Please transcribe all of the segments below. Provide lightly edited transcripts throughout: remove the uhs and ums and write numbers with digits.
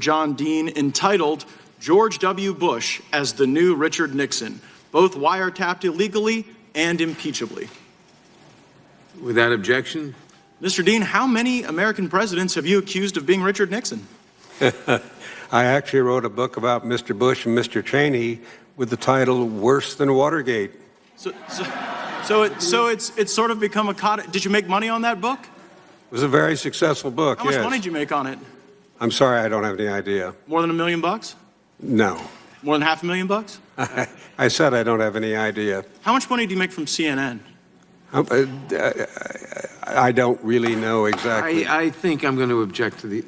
John Dean entitled George W. Bush as the New Richard Nixon, both wiretapped illegally and impeachably. Without objection. Mr. Dean, how many American presidents have you accused of being Richard Nixon? I actually wrote a book about Mr. Bush and Mr. Cheney with the title Worse Than Watergate. So it's sort of become a cottage. Did you make money on that book? It was a very successful book, How much money did you make on it? I'm sorry, I don't have any idea. More than $1 million? No. More than $500,000? I said I don't have any idea. How much money do you make from CNN? I don't really know exactly. I think I'm going to object to the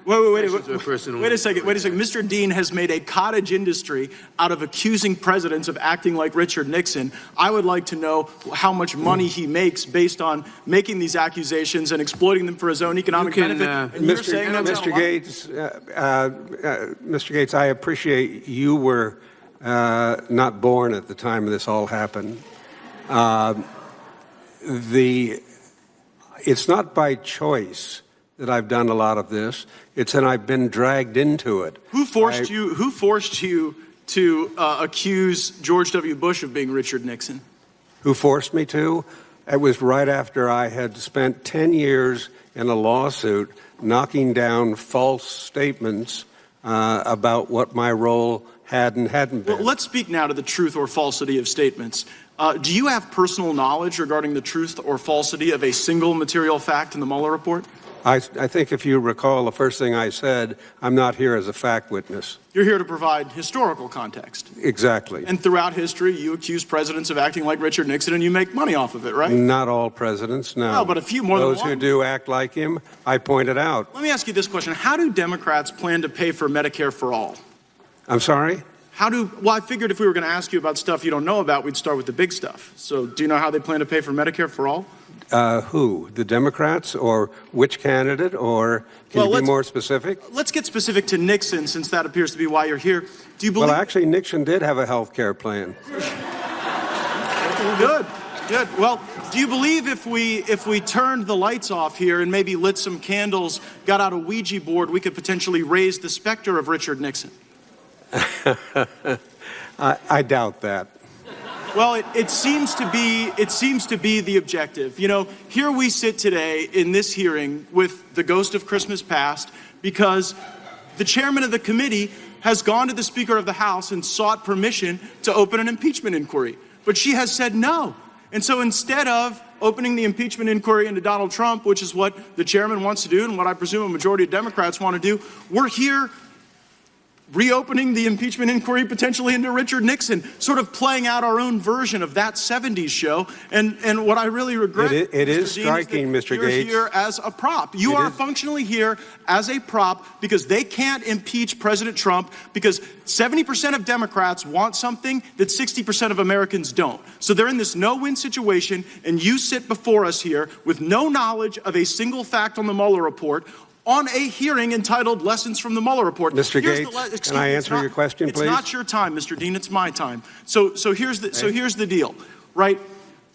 Wait a second. Mr. Dean has made a cottage industry out of accusing presidents of acting like Richard Nixon. I would like to know how much money he makes based on making these accusations and exploiting them for his own economic benefit. And you're saying that's Mr. Gaetz, Mr. Gaetz, I appreciate you were not born at the time this all happened. It's not by choice that I've done a lot of this. It's that I've been dragged into it. Who forced you to accuse George W. Bush of being Richard Nixon? Who forced me to? It was right after I had spent 10 years in a lawsuit knocking down false statements about what my role had and hadn't been. Well, let's speak now to the truth or falsity of statements. Do you have personal knowledge regarding the truth or falsity of a single material fact in the Mueller report? I think if you recall the first thing I said, I'm not here as a fact witness. You're here to provide historical context. Exactly. And throughout history, you accuse presidents of acting like Richard Nixon, and you make money off of it, right? Not all presidents, no. No, but a few, more than one. Those who do act like him, I pointed out. Let me ask you this question. How do Democrats plan to pay for Medicare for all? I'm sorry? Well, I figured if we were going to ask you about stuff you don't know about, we'd start with the big stuff. So do you know how they plan to pay for Medicare for all? Who? The Democrats, or which candidate, or can you be more specific? Let's get specific to Nixon, since that appears to be why you're here. Do you believe? Well, actually, Nixon did have a health care plan. Good. Well, do you believe if we turned the lights off here and maybe lit some candles, got out a Ouija board, we could potentially raise the specter of Richard Nixon? I doubt that. Well, it seems to be the objective. You know, here we sit today in this hearing with the ghost of Christmas past because the chairman of the committee has gone to the Speaker of the House and sought permission to open an impeachment inquiry. But she has said no. And so instead of opening the impeachment inquiry into Donald Trump, which is what the chairman wants to do and what I presume a majority of Democrats want to do, we're here reopening the impeachment inquiry potentially into Richard Nixon, sort of playing out our own version of that 70s show. And what I really regret, it is striking, Mr. You're Gaetz. here as a prop. You are functionally here as a prop because they can't impeach President Trump because 70% of Democrats want something that 60% of Americans don't. So they're in this no-win situation, and you sit before us here with no knowledge of a single fact on the Mueller report, on a hearing entitled Lessons from the Mueller Report. Mr. Gaetz, can I answer your question, please? It's not your time, Mr. Dean. It's my time. So here's the deal, right?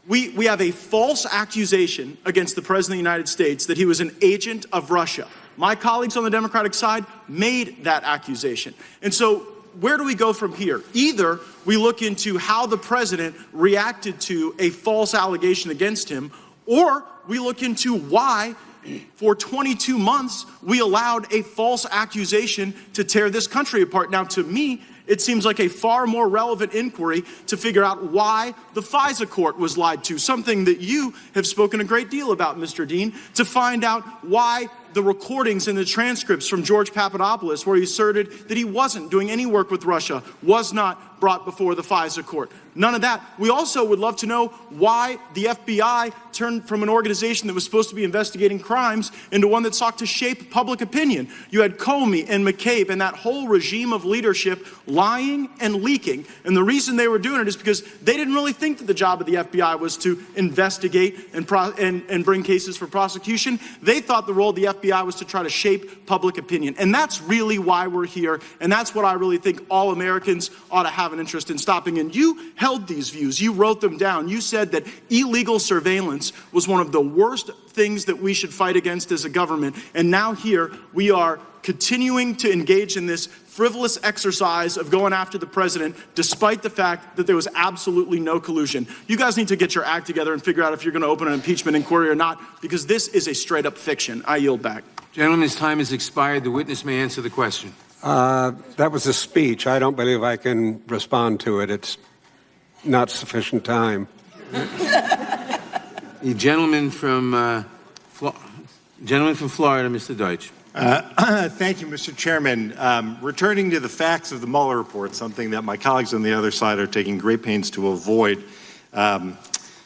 We have a false accusation against the President of the United States that he was an agent of Russia. My colleagues on the Democratic side made that accusation. And so where do we go from here? Either we look into how the president reacted to a false allegation against him, or we look into why for 22 months, we allowed a false accusation to tear this country apart. Now, to me, it seems like a far more relevant inquiry to figure out why the FISA court was lied to, something that you have spoken a great deal about, Mr. Dean, to find out why the recordings and the transcripts from George Papadopoulos, where he asserted that he wasn't doing any work with Russia, was not brought before the FISA court. None of that. We also would love to know why the FBI turned from an organization that was supposed to be investigating crimes into one that sought to shape public opinion. You had Comey and McCabe and that whole regime of leadership lying and leaking. And the reason they were doing it is because they didn't really think that the job of the FBI was to investigate and bring cases for prosecution. They thought the role of the FBI was to try to shape public opinion. And that's really why we're here. And that's what I really think all Americans ought to have an interest in stopping. And you held these views. You wrote them down. You said that illegal surveillance was one of the worst things that we should fight against as a government. And now here we are continuing to engage in this frivolous exercise of going after the president, despite the fact that there was absolutely no collusion. You guys need to get your act together and figure out if you're going to open an impeachment inquiry or not, because this is a straight-up fiction. I yield back. Gentleman's time has expired. The witness may answer the question. That was a speech. I don't believe I can respond to it. It's not sufficient time. The gentleman from Florida, Mr. Deutsch. Thank you, Mr. Chairman. Returning to the facts of the Mueller report, something that my colleagues on the other side are taking great pains to avoid.